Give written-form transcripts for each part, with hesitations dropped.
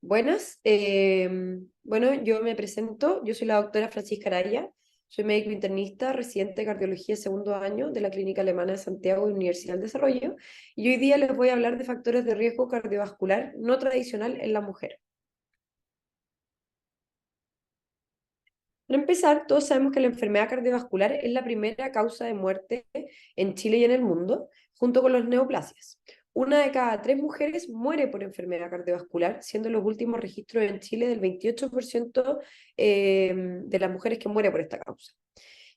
Buenas. Bueno, yo me presento. Yo soy la doctora Francisca Araya. Soy médico internista, residente de cardiología de segundo año de la Clínica Alemana de Santiago y Universidad del Desarrollo. Y hoy día les voy a hablar de factores de riesgo cardiovascular no tradicional en la mujer. Para empezar, todos sabemos que la enfermedad cardiovascular es la primera causa de muerte en Chile y en el mundo, junto con los neoplasias. Una de cada tres mujeres muere por enfermedad cardiovascular, siendo los últimos registros en Chile del 28% de las mujeres que muere por esta causa.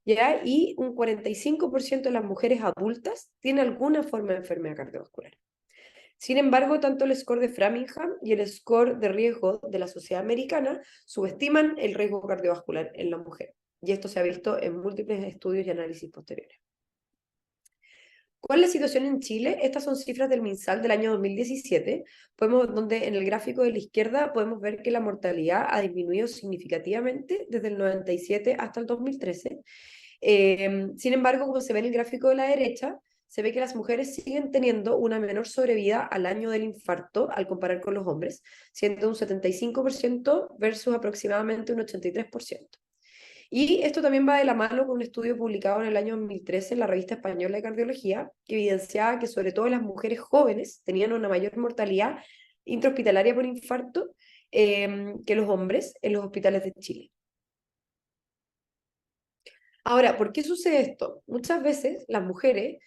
¿Ya? Y un 45% de las mujeres adultas tiene alguna forma de enfermedad cardiovascular. Sin embargo, tanto el score de Framingham y el score de riesgo de la Sociedad Americana subestiman el riesgo cardiovascular en la mujer. Y esto se ha visto en múltiples estudios y análisis posteriores. ¿Cuál es la situación en Chile? Estas son cifras del MinSal del año 2017, donde en el gráfico de la izquierda podemos ver que la mortalidad ha disminuido significativamente desde el 97 hasta el 2013. Sin embargo, como se ve en el gráfico de la derecha, se ve que las mujeres siguen teniendo una menor sobrevida al año del infarto al comparar con los hombres, siendo un 75% versus aproximadamente un 83%. Y esto también va de la mano con un estudio publicado en el año 2013 en la Revista Española de Cardiología, que evidenciaba que sobre todo las mujeres jóvenes tenían una mayor mortalidad intrahospitalaria por infarto que los hombres en los hospitales de Chile. Ahora, ¿por qué sucede esto? Muchas veces las mujeres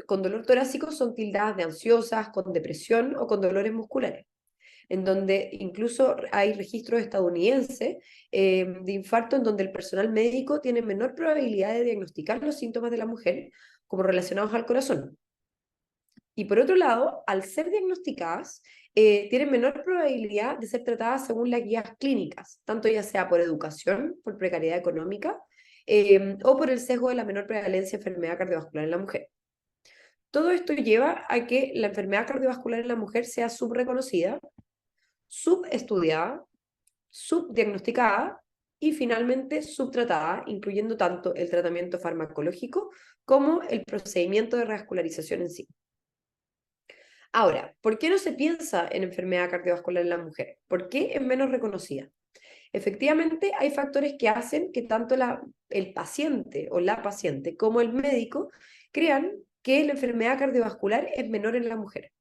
con dolor torácico son tildadas de ansiosas, con depresión o con dolores musculares, en donde incluso hay registros estadounidenses de infarto en donde el personal médico tiene menor probabilidad de diagnosticar los síntomas de la mujer como relacionados al corazón. Y por otro lado, al ser diagnosticadas, tienen menor probabilidad de ser tratadas según las guías clínicas, tanto ya sea por educación, por precariedad económica, o por el sesgo de la menor prevalencia de enfermedad cardiovascular en la mujer. Todo esto lleva a que la enfermedad cardiovascular en la mujer sea subreconocida, subestudiada, subdiagnosticada y finalmente subtratada, incluyendo tanto el tratamiento farmacológico como el procedimiento de revascularización en sí. Ahora, ¿por qué no se piensa en enfermedad cardiovascular en la mujer? ¿Por qué es menos reconocida? Efectivamente, hay factores que hacen que tanto el paciente o la paciente como el médico crean que la enfermedad cardiovascular es menor en la mujer.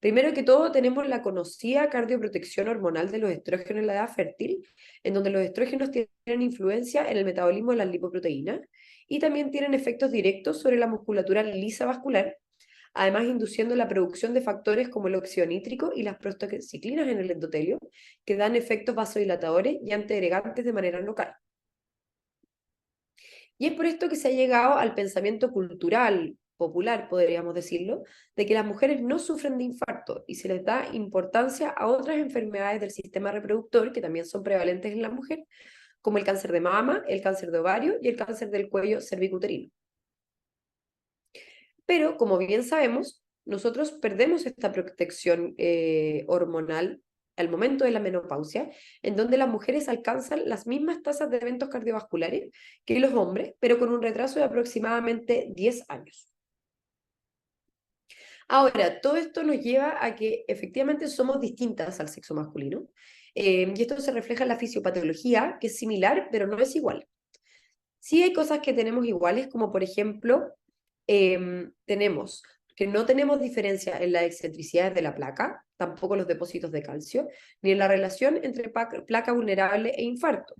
Primero que todo, tenemos la conocida cardioprotección hormonal de los estrógenos en la edad fértil, en donde los estrógenos tienen influencia en el metabolismo de las lipoproteínas y también tienen efectos directos sobre la musculatura lisa vascular, además induciendo la producción de factores como el óxido nítrico y las prostaciclinas en el endotelio, que dan efectos vasodilatadores y antiagregantes de manera local. Y es por esto que se ha llegado al pensamiento cultural, popular, podríamos decirlo, de que las mujeres no sufren de infarto y se les da importancia a otras enfermedades del sistema reproductor que también son prevalentes en la mujer, como el cáncer de mama, el cáncer de ovario y el cáncer del cuello cervicuterino. Pero, como bien sabemos, nosotros perdemos esta protección hormonal al momento de la menopausia, en donde las mujeres alcanzan las mismas tasas de eventos cardiovasculares que los hombres, pero con un retraso de aproximadamente 10 años. Ahora, todo esto nos lleva a que efectivamente somos distintas al sexo masculino, y esto se refleja en la fisiopatología, que es similar, pero no es igual. Sí hay cosas que tenemos iguales, como por ejemplo, tenemos que no tenemos diferencia en las excentricidades de la placa, tampoco los depósitos de calcio, ni en la relación entre placa vulnerable e infarto.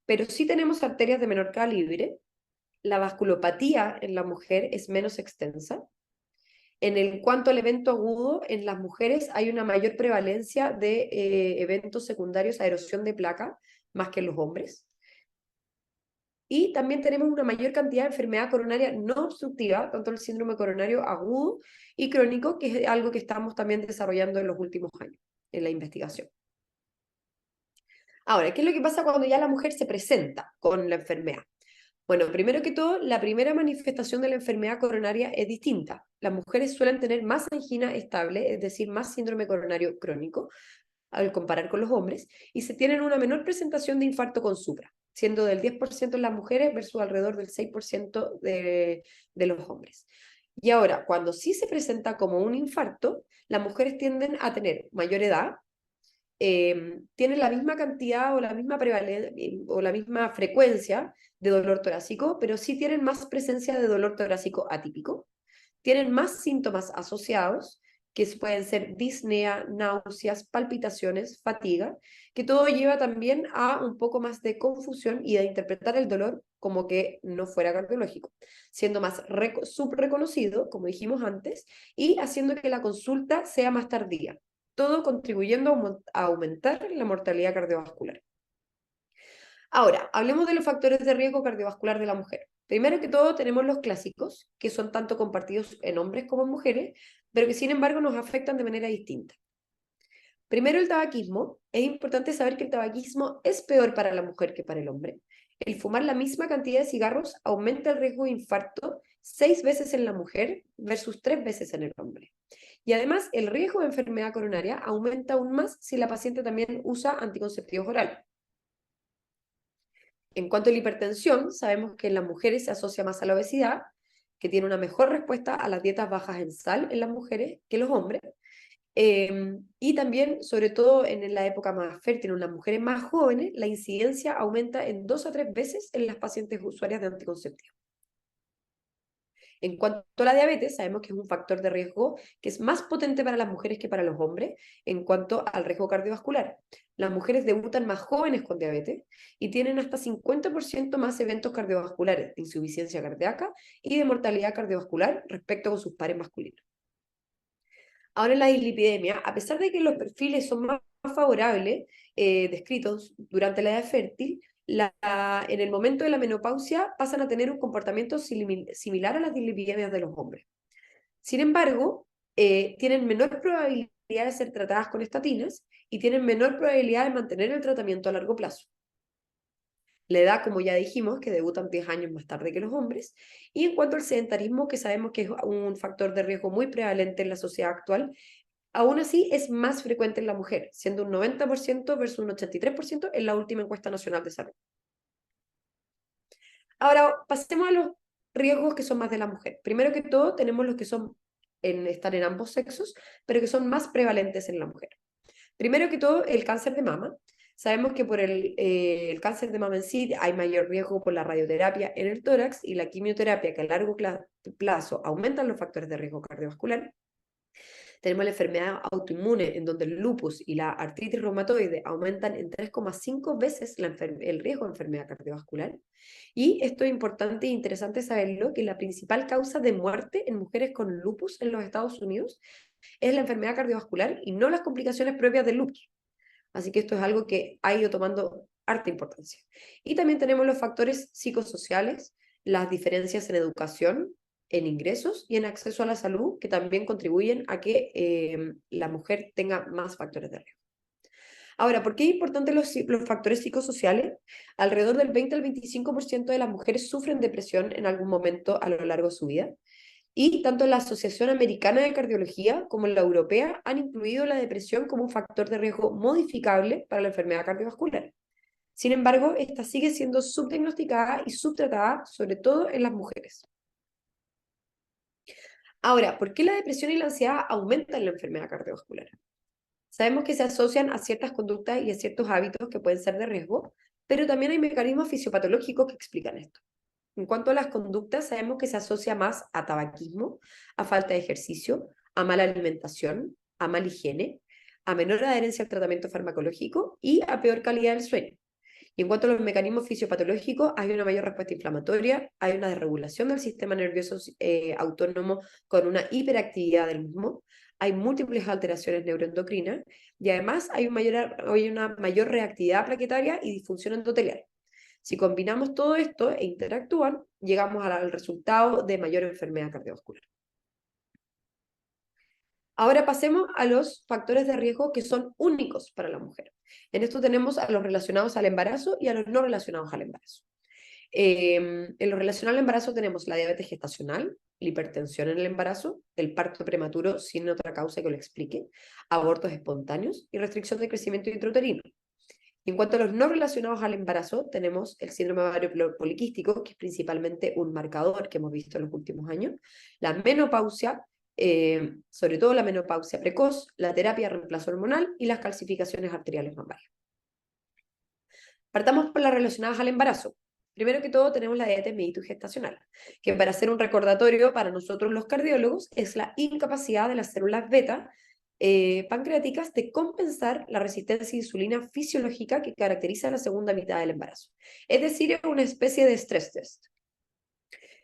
Pero sí tenemos arterias de menor calibre, la vasculopatía en la mujer es menos extensa. En el cuanto al evento agudo, en las mujeres hay una mayor prevalencia de eventos secundarios a erosión de placa más que en los hombres. Y también tenemos una mayor cantidad de enfermedad coronaria no obstructiva, tanto el síndrome coronario agudo y crónico, que es algo que estamos también desarrollando en los últimos años en la investigación. Ahora, ¿qué es lo que pasa cuando ya la mujer se presenta con la enfermedad? Bueno, primero que todo, la primera manifestación de la enfermedad coronaria es distinta. Las mujeres suelen tener más angina estable, es decir, más síndrome coronario crónico, al comparar con los hombres, y se tienen una menor presentación de infarto con supra, siendo del 10% en las mujeres versus alrededor del 6% de los hombres. Y ahora, cuando sí se presenta como un infarto, las mujeres tienden a tener mayor edad, tienen la misma cantidad o la misma prevalencia o la misma frecuencia de dolor torácico, pero sí tienen más presencia de dolor torácico atípico, tienen más síntomas asociados, que pueden ser disnea, náuseas, palpitaciones, fatiga, que todo lleva también a un poco más de confusión y de interpretar el dolor como que no fuera cardiológico, siendo más subreconocido, como dijimos antes, y haciendo que la consulta sea más tardía, todo contribuyendo a aumentar la mortalidad cardiovascular. Ahora, hablemos de los factores de riesgo cardiovascular de la mujer. Primero que todo, tenemos los clásicos, que son tanto compartidos en hombres como en mujeres, pero que sin embargo nos afectan de manera distinta. Primero, el tabaquismo. Es importante saber que el tabaquismo es peor para la mujer que para el hombre. El fumar la misma cantidad de cigarros aumenta el riesgo de infarto 6 veces en la mujer versus 3 veces en el hombre. Y además, el riesgo de enfermedad coronaria aumenta aún más si la paciente también usa anticonceptivos orales. En cuanto a la hipertensión, sabemos que en las mujeres se asocia más a la obesidad, que tiene una mejor respuesta a las dietas bajas en sal en las mujeres que los hombres. Y también, sobre todo en la época más fértil, en las mujeres más jóvenes, la incidencia aumenta en 2 a 3 veces en las pacientes usuarias de anticonceptivos. En cuanto a la diabetes, sabemos que es un factor de riesgo que es más potente para las mujeres que para los hombres en cuanto al riesgo cardiovascular. Las mujeres debutan más jóvenes con diabetes y tienen hasta 50% más eventos cardiovasculares de insuficiencia cardíaca y de mortalidad cardiovascular respecto con sus pares masculinos. Ahora en la dislipidemia, a pesar de que los perfiles son más favorables descritos durante la edad fértil, en el momento de la menopausia pasan a tener un comportamiento similar a las dislipidemias de los hombres. Sin embargo, tienen menor probabilidad de ser tratadas con estatinas y tienen menor probabilidad de mantener el tratamiento a largo plazo. La edad, como ya dijimos, que debutan 10 años más tarde que los hombres. Y en cuanto al sedentarismo, que sabemos que es un factor de riesgo muy prevalente en la sociedad actual, aún así es más frecuente en la mujer, siendo un 90% versus un 83% en la última encuesta nacional de salud. Ahora, pasemos a los riesgos que son más de la mujer. Primero que todo, tenemos los que están en ambos sexos, pero que son más prevalentes en la mujer. Primero que todo, el cáncer de mama. Sabemos que por el cáncer de mama en sí hay mayor riesgo por la radioterapia en el tórax y la quimioterapia que a largo plazo aumentan los factores de riesgo cardiovascular. Tenemos la enfermedad autoinmune, en donde el lupus y la artritis reumatoide aumentan en 3,5 veces el riesgo de enfermedad cardiovascular. Y esto es importante e interesante saberlo, que la principal causa de muerte en mujeres con lupus en los Estados Unidos es la enfermedad cardiovascular y no las complicaciones propias del lupus. Así que esto es algo que ha ido tomando harta importancia. Y también tenemos los factores psicosociales, las diferencias en educación, en ingresos y en acceso a la salud, que también contribuyen a que la mujer tenga más factores de riesgo. Ahora, ¿por qué es importante los factores psicosociales? Alrededor del 20 al 25% de las mujeres sufren depresión en algún momento a lo largo de su vida. Y tanto la Asociación Americana de Cardiología como la Europea han incluido la depresión como un factor de riesgo modificable para la enfermedad cardiovascular. Sin embargo, esta sigue siendo subdiagnosticada y subtratada, sobre todo en las mujeres. Ahora, ¿por qué la depresión y la ansiedad aumentan la enfermedad cardiovascular? Sabemos que se asocian a ciertas conductas y a ciertos hábitos que pueden ser de riesgo, pero también hay mecanismos fisiopatológicos que explican esto. En cuanto a las conductas, sabemos que se asocia más a tabaquismo, a falta de ejercicio, a mala alimentación, a mala higiene, a menor adherencia al tratamiento farmacológico y a peor calidad del sueño. Y en cuanto a los mecanismos fisiopatológicos, hay una mayor respuesta inflamatoria, hay una desregulación del sistema nervioso autónomo con una hiperactividad del mismo, hay múltiples alteraciones neuroendocrinas y además hay una mayor reactividad plaquetaria y disfunción endotelial. Si combinamos todo esto e interactúan, llegamos al resultado de mayor enfermedad cardiovascular. Ahora pasemos a los factores de riesgo que son únicos para la mujer. En esto tenemos a los relacionados al embarazo y a los no relacionados al embarazo. En lo relacionado al embarazo tenemos la diabetes gestacional, la hipertensión en el embarazo, el parto prematuro sin otra causa que lo explique, abortos espontáneos y restricción de crecimiento intrauterino. En cuanto a los no relacionados al embarazo, tenemos el síndrome ovario poliquístico, que es principalmente un marcador que hemos visto en los últimos años, la menopausia, sobre todo la menopausia precoz, la terapia de reemplazo hormonal y las calcificaciones arteriales mamarias. Partamos por las relacionadas al embarazo. Primero que todo tenemos la diabetes mellitus gestacional, que para hacer un recordatorio para nosotros los cardiólogos es la incapacidad de las células beta pancreáticas de compensar la resistencia a insulina fisiológica que caracteriza la segunda mitad del embarazo. Es decir, es una especie de stress test.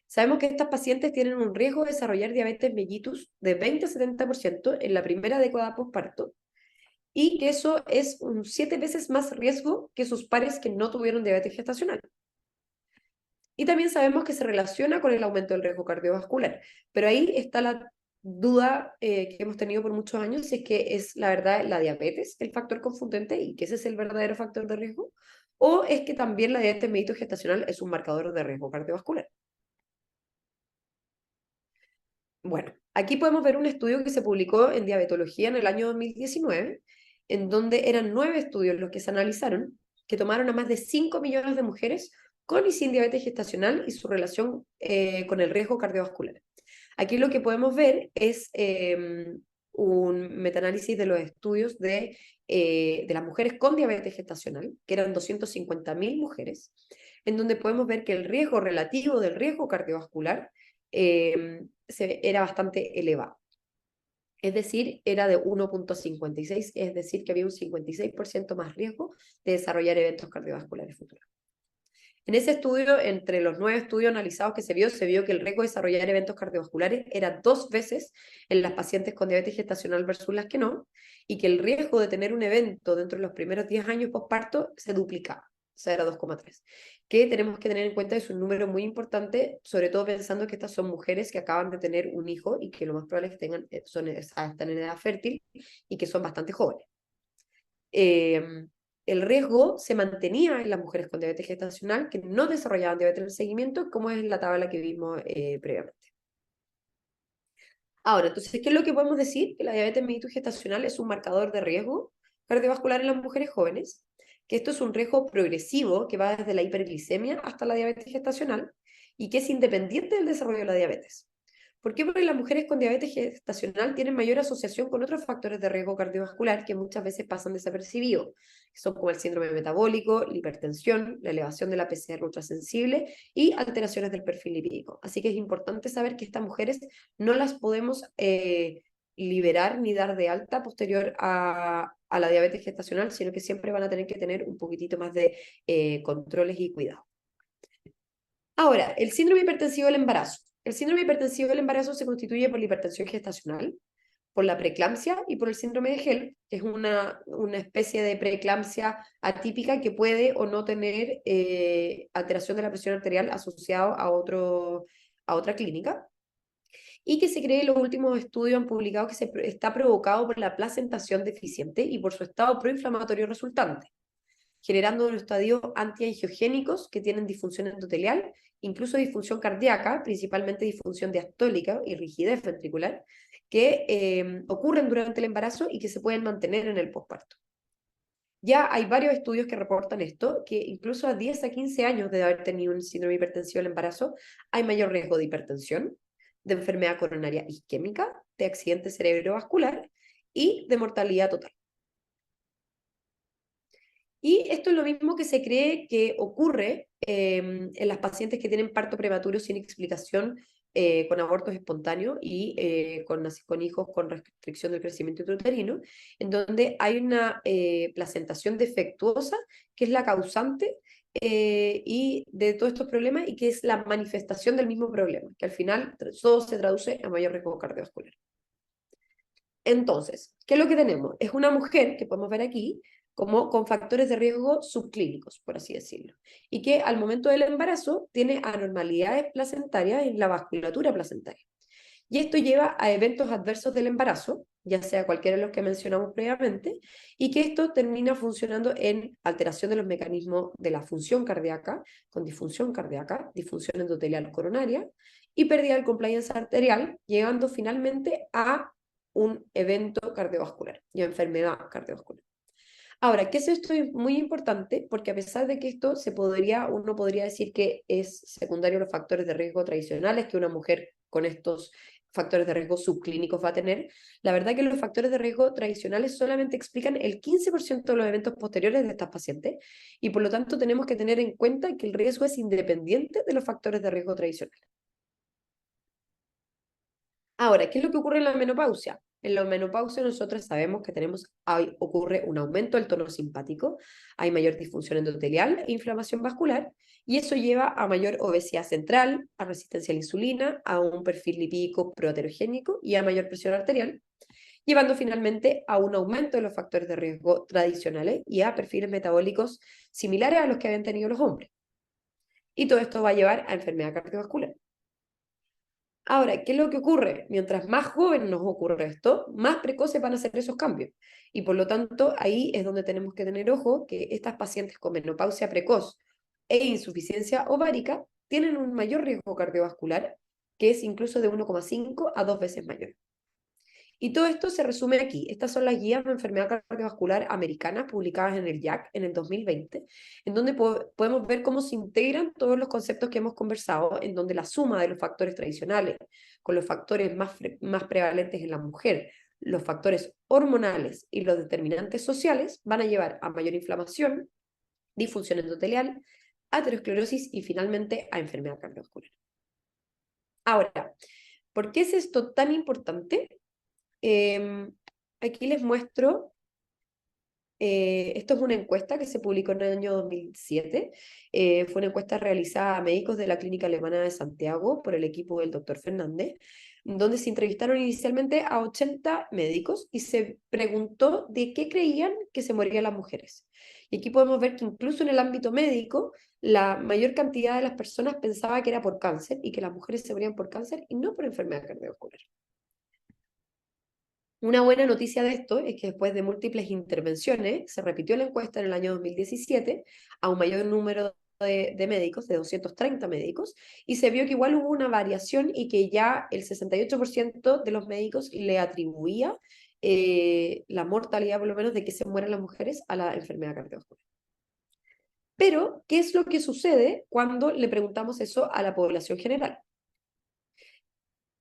Sabemos que estas pacientes tienen un riesgo de desarrollar diabetes mellitus de 20 a 70% en la primera década postparto y que eso es un 7 veces más riesgo que sus pares que no tuvieron diabetes gestacional. Y también sabemos que se relaciona con el aumento del riesgo cardiovascular. Pero ahí está la duda que hemos tenido por muchos años, si es que es la verdad la diabetes el factor confundente y que ese es el verdadero factor de riesgo, o es que también la diabetes mellitus gestacional es un marcador de riesgo cardiovascular. Bueno, aquí podemos ver un estudio que se publicó en Diabetología en el año 2019, en donde eran 9 estudios los que se analizaron, que tomaron a más de 5 millones de mujeres con y sin diabetes gestacional y su relación con el riesgo cardiovascular. Aquí lo que podemos ver es un metaanálisis de los estudios de las mujeres con diabetes gestacional, que eran 250.000 mujeres, en donde podemos ver que el riesgo relativo del riesgo cardiovascular era bastante elevado. Es decir, era de 1,56, es decir, que había un 56% más riesgo de desarrollar eventos cardiovasculares futuros. En ese estudio, entre los 9 estudios analizados que se vio que el riesgo de desarrollar eventos cardiovasculares era 2 veces en las pacientes con diabetes gestacional versus las que no, y que el riesgo de tener un evento dentro de los primeros 10 años postparto se duplicaba, o sea, era 2,3. Que tenemos que tener en cuenta es un número muy importante, sobre todo pensando que estas son mujeres que acaban de tener un hijo y que lo más probable es que tengan, están en edad fértil y que son bastante jóvenes. El riesgo se mantenía en las mujeres con diabetes gestacional que no desarrollaban diabetes en el seguimiento, como es la tabla que vimos previamente. Ahora, entonces, ¿qué es lo que podemos decir? Que la diabetes mellitus gestacional es un marcador de riesgo cardiovascular en las mujeres jóvenes, que esto es un riesgo progresivo que va desde la hiperglicemia hasta la diabetes gestacional y que es independiente del desarrollo de la diabetes. ¿Por qué? Porque las mujeres con diabetes gestacional tienen mayor asociación con otros factores de riesgo cardiovascular que muchas veces pasan desapercibidos, que son como el síndrome metabólico, la hipertensión, la elevación de la PCR ultrasensible y alteraciones del perfil lipídico. Así que es importante saber que estas mujeres no las podemos liberar ni dar de alta posterior a la diabetes gestacional, sino que siempre van a tener que tener un poquitito más de controles y cuidado. Ahora, el síndrome hipertensivo del embarazo. El síndrome hipertensivo del embarazo se constituye por la hipertensión gestacional, por la preeclampsia y por el síndrome de Gel, que es una especie de preeclampsia atípica que puede o no tener alteración de la presión arterial asociado a otra clínica, y que se cree en los últimos estudios han publicado que está provocado por la placentación deficiente y por su estado proinflamatorio resultante, generando unos estadios antiangiogénicos que tienen disfunción endotelial, incluso disfunción cardíaca, principalmente disfunción diastólica y rigidez ventricular, que ocurren durante el embarazo y que se pueden mantener en el posparto. Ya hay varios estudios que reportan esto, que incluso a 10 a 15 años de haber tenido un síndrome hipertensivo en el embarazo, hay mayor riesgo de hipertensión, de enfermedad coronaria isquémica, de accidente cerebrovascular y de mortalidad total. Y esto es lo mismo que se cree que ocurre en las pacientes que tienen parto prematuro sin explicación, con abortos espontáneos y con hijos con restricción del crecimiento intrauterino, en donde hay una placentación defectuosa que es la causante y de todos estos problemas y que es la manifestación del mismo problema, que al final todo se traduce a mayor riesgo cardiovascular. Entonces, ¿qué es lo que tenemos? Es una mujer, que podemos ver aquí, como con factores de riesgo subclínicos, por así decirlo, y que al momento del embarazo tiene anormalidades placentarias en la vasculatura placentaria. Y esto lleva a eventos adversos del embarazo, ya sea cualquiera de los que mencionamos previamente, y que esto termina funcionando en alteración de los mecanismos de la función cardíaca, con disfunción cardíaca, disfunción endotelial coronaria, y pérdida del compliance arterial, llegando finalmente a un evento cardiovascular y enfermedad cardiovascular. Ahora, ¿qué es esto? Es muy importante porque a pesar de que esto uno podría decir que es secundario a los factores de riesgo tradicionales que una mujer con estos factores de riesgo subclínicos va a tener. La verdad que los factores de riesgo tradicionales solamente explican el 15% de los eventos posteriores de estas pacientes y por lo tanto tenemos que tener en cuenta que el riesgo es independiente de los factores de riesgo tradicionales. Ahora, ¿qué es lo que ocurre en la menopausia? En la menopausia nosotros sabemos que ocurre un aumento del tono simpático, hay mayor disfunción endotelial e inflamación vascular, y eso lleva a mayor obesidad central, a resistencia a la insulina, a un perfil lipídico proaterogénico y a mayor presión arterial, llevando finalmente a un aumento de los factores de riesgo tradicionales y a perfiles metabólicos similares a los que habían tenido los hombres. Y todo esto va a llevar a enfermedad cardiovascular. Ahora, ¿qué es lo que ocurre? Mientras más joven nos ocurre esto, más precoces van a ser esos cambios. Y por lo tanto, ahí es donde tenemos que tener ojo que estas pacientes con menopausia precoz e insuficiencia ovárica tienen un mayor riesgo cardiovascular, que es incluso de 1,5 a 2 veces mayor. Y todo esto se resume aquí. Estas son las guías de enfermedad cardiovascular americanas publicadas en el JACC en el 2020, en donde podemos ver cómo se integran todos los conceptos que hemos conversado, en donde la suma de los factores tradicionales con los factores más prevalentes en la mujer, los factores hormonales y los determinantes sociales van a llevar a mayor inflamación, disfunción endotelial, aterosclerosis y finalmente a enfermedad cardiovascular. Ahora, ¿por qué es esto tan importante? Aquí les muestro, esto es una encuesta que se publicó en el año 2007, fue una encuesta realizada a médicos de la Clínica Alemana de Santiago por el equipo del doctor Fernández, donde se entrevistaron inicialmente a 80 médicos y se preguntó de qué creían que se morían las mujeres. Y aquí podemos ver que incluso en el ámbito médico, la mayor cantidad de las personas pensaba que era por cáncer y que las mujeres se morían por cáncer y no por enfermedad cardiovascular. Una buena noticia de esto es que después de múltiples intervenciones se repitió la encuesta en el año 2017 a un mayor número de médicos, de 230 médicos, y se vio que igual hubo una variación y que ya el 68% de los médicos le atribuía la mortalidad, por lo menos, de que se mueren las mujeres a la enfermedad cardiovascular. Pero, ¿qué es lo que sucede cuando le preguntamos eso a la población general?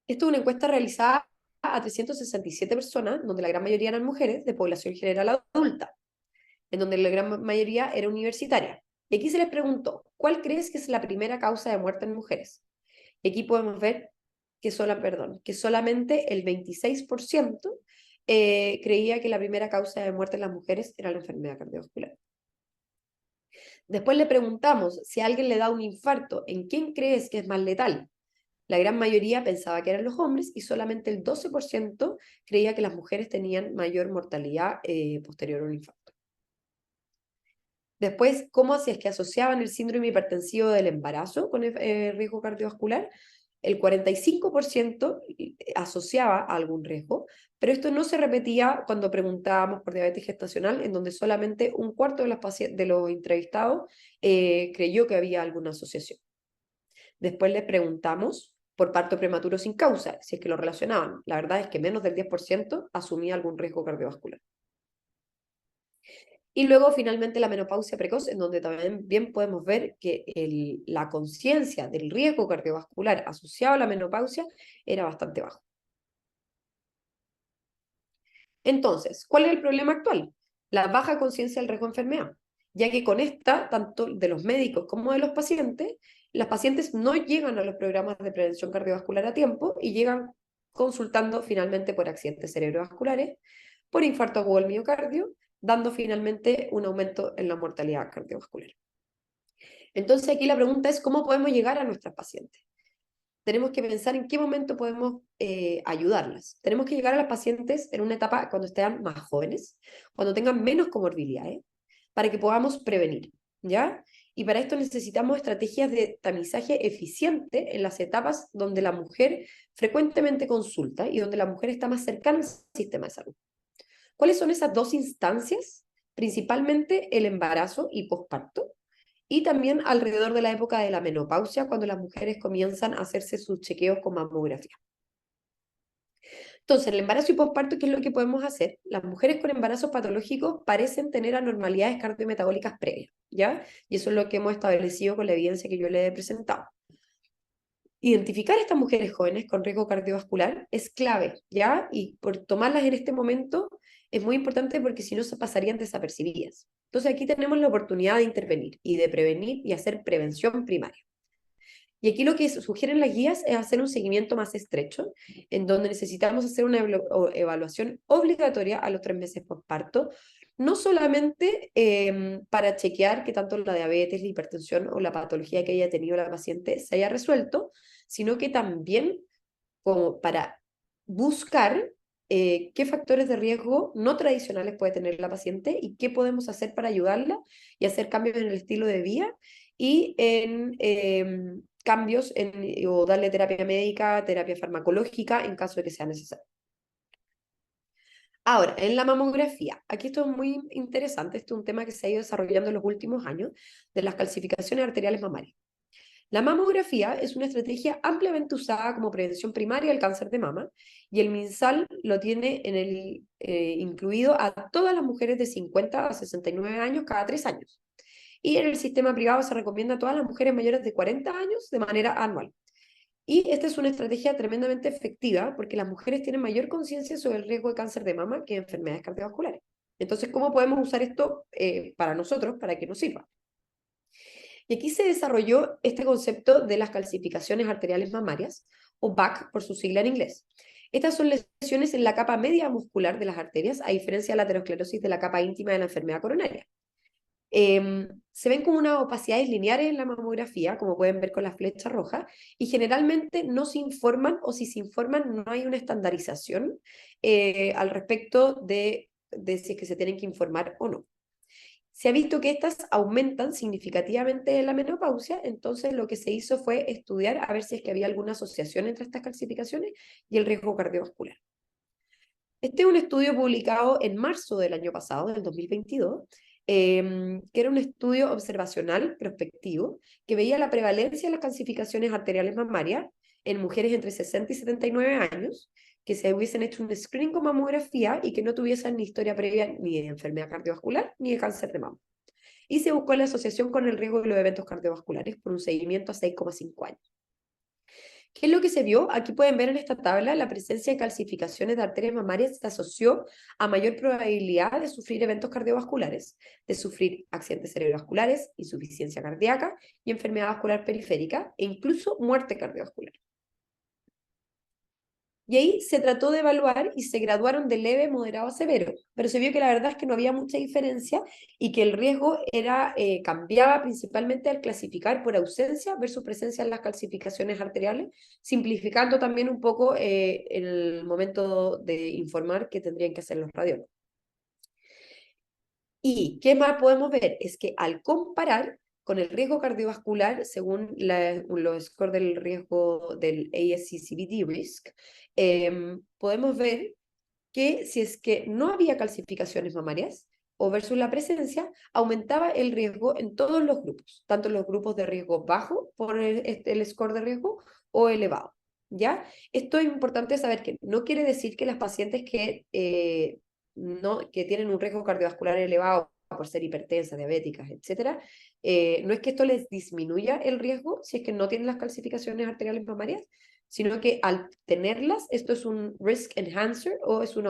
Esto es una encuesta realizada a 367 personas, donde la gran mayoría eran mujeres de población general adulta, en donde la gran mayoría era universitaria. Y aquí se les preguntó, ¿cuál crees que es la primera causa de muerte en mujeres? Y aquí podemos ver que solamente el 26% creía que la primera causa de muerte en las mujeres era la enfermedad cardiovascular. Después le preguntamos, si a alguien le da un infarto, ¿en quién crees que es más letal? La gran mayoría pensaba que eran los hombres y solamente el 12% creía que las mujeres tenían mayor mortalidad posterior a un infarto. Después, ¿cómo así es que asociaban el síndrome hipertensivo del embarazo con el riesgo cardiovascular? El 45% asociaba a algún riesgo, pero esto no se repetía cuando preguntábamos por diabetes gestacional, en donde solamente un cuarto de los entrevistados creyó que había alguna asociación. Después les preguntamos por parto prematuro sin causa, si es que lo relacionaban. La verdad es que menos del 10% asumía algún riesgo cardiovascular. Y luego finalmente la menopausia precoz, en donde también bien podemos ver que la conciencia del riesgo cardiovascular asociado a la menopausia era bastante bajo. Entonces, ¿cuál es el problema actual? La baja conciencia del riesgo de enfermedad, ya que con esta, tanto de los médicos como de los pacientes, las pacientes no llegan a los programas de prevención cardiovascular a tiempo y llegan consultando finalmente por accidentes cerebrovasculares, por infarto agudo del miocardio, dando finalmente un aumento en la mortalidad cardiovascular. Entonces aquí la pregunta es, ¿cómo podemos llegar a nuestras pacientes? Tenemos que pensar en qué momento podemos ayudarlas. Tenemos que llegar a las pacientes en una etapa cuando estén más jóvenes, cuando tengan menos comorbilidades, para que podamos prevenir, ¿ya? Y para esto necesitamos estrategias de tamizaje eficiente en las etapas donde la mujer frecuentemente consulta y donde la mujer está más cercana al sistema de salud. ¿Cuáles son esas dos instancias? Principalmente el embarazo y posparto, y también alrededor de la época de la menopausia, cuando las mujeres comienzan a hacerse sus chequeos con mamografía. Entonces, el embarazo y posparto, ¿qué es lo que podemos hacer? Las mujeres con embarazos patológicos parecen tener anormalidades cardiometabólicas previas, ¿ya? Y eso es lo que hemos establecido con la evidencia que yo les he presentado. Identificar a estas mujeres jóvenes con riesgo cardiovascular es clave, ¿ya? Y por tomarlas en este momento es muy importante porque si no se pasarían desapercibidas. Entonces aquí tenemos la oportunidad de intervenir y de prevenir y hacer prevención primaria. Y aquí lo que sugieren las guías es hacer un seguimiento más estrecho, en donde necesitamos hacer una evaluación obligatoria a los 3 meses postparto, no solamente para chequear que tanto la diabetes, la hipertensión o la patología que haya tenido la paciente se haya resuelto, sino que también como para buscar qué factores de riesgo no tradicionales puede tener la paciente y qué podemos hacer para ayudarla y hacer cambios en el estilo de vida y en cambios o darle terapia médica, terapia farmacológica en caso de que sea necesario. Ahora, en la mamografía, aquí esto es muy interesante, esto es un tema que se ha ido desarrollando en los últimos años, de las calcificaciones arteriales mamarias. La mamografía es una estrategia ampliamente usada como prevención primaria del cáncer de mama y el MinSal lo tiene incluido a todas las mujeres de 50 a 69 años cada 3 años. Y en el sistema privado se recomienda a todas las mujeres mayores de 40 años de manera anual. Y esta es una estrategia tremendamente efectiva porque las mujeres tienen mayor conciencia sobre el riesgo de cáncer de mama que de enfermedades cardiovasculares. Entonces, ¿cómo podemos usar esto para nosotros, para que nos sirva? Y aquí se desarrolló este concepto de las calcificaciones arteriales mamarias, o BAC por su sigla en inglés. Estas son lesiones en la capa media muscular de las arterias, a diferencia de la aterosclerosis de la capa íntima de la enfermedad coronaria. Se ven como unas opacidades lineares en la mamografía, como pueden ver con la flecha roja, y generalmente no se informan, o si se informan, no hay una estandarización al respecto de si es que se tienen que informar o no. Se ha visto que estas aumentan significativamente en la menopausia, entonces lo que se hizo fue estudiar a ver si es que había alguna asociación entre estas calcificaciones y el riesgo cardiovascular. Este es un estudio publicado en marzo del año pasado, del 2022, que era un estudio observacional prospectivo que veía la prevalencia de las calcificaciones arteriales mamarias en mujeres entre 60 y 79 años que se hubiesen hecho un screening con mamografía y que no tuviesen ni historia previa ni de enfermedad cardiovascular ni de cáncer de mama. Y se buscó la asociación con el riesgo de los eventos cardiovasculares por un seguimiento a 6,5 años. ¿Qué es lo que se vio? Aquí pueden ver en esta tabla la presencia de calcificaciones de arterias mamarias se asoció a mayor probabilidad de sufrir eventos cardiovasculares, de sufrir accidentes cerebrovasculares, insuficiencia cardíaca y enfermedad vascular periférica e incluso muerte cardiovascular. Y ahí se trató de evaluar y se graduaron de leve, moderado a severo, pero se vio que la verdad es que no había mucha diferencia y que el riesgo cambiaba principalmente al clasificar por ausencia versus presencia en las calcificaciones arteriales, simplificando también un poco el momento de informar que tendrían que hacer los radiólogos. ¿Y qué más podemos ver? Es que al comparar con el riesgo cardiovascular, según los scores del riesgo del ASCVD risk, podemos ver que si es que no había calcificaciones mamarias o versus la presencia, aumentaba el riesgo en todos los grupos, tanto en los grupos de riesgo bajo por el score de riesgo o elevado. ¿Ya? Esto es importante saber que no quiere decir que las pacientes que tienen un riesgo cardiovascular elevado por ser hipertensas, diabéticas, etcétera, no es que esto les disminuya el riesgo si es que no tienen las calcificaciones arteriales mamarias, sino que al tenerlas, esto es un risk enhancer o es un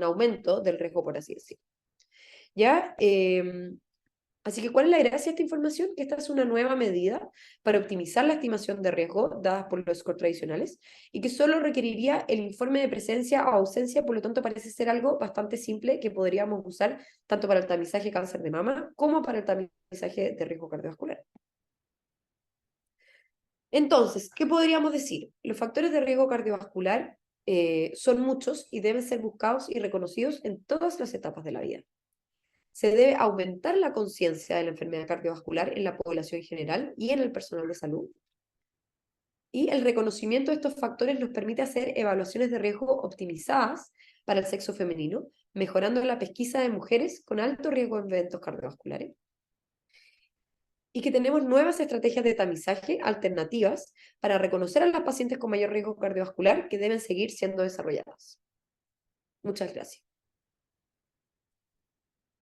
aumento del riesgo, por así decirlo. ¿Ya? Así que, ¿cuál es la gracia de esta información? Que esta es una nueva medida para optimizar la estimación de riesgo dadas por los scores tradicionales y que solo requeriría el informe de presencia o ausencia, por lo tanto parece ser algo bastante simple que podríamos usar tanto para el tamizaje de cáncer de mama como para el tamizaje de riesgo cardiovascular. Entonces, ¿qué podríamos decir? Los factores de riesgo cardiovascular son muchos y deben ser buscados y reconocidos en todas las etapas de la vida. Se debe aumentar la conciencia de la enfermedad cardiovascular en la población general y en el personal de salud. Y el reconocimiento de estos factores nos permite hacer evaluaciones de riesgo optimizadas para el sexo femenino, mejorando la pesquisa de mujeres con alto riesgo de eventos cardiovasculares. Y que tenemos nuevas estrategias de tamizaje alternativas para reconocer a las pacientes con mayor riesgo cardiovascular que deben seguir siendo desarrolladas. Muchas gracias.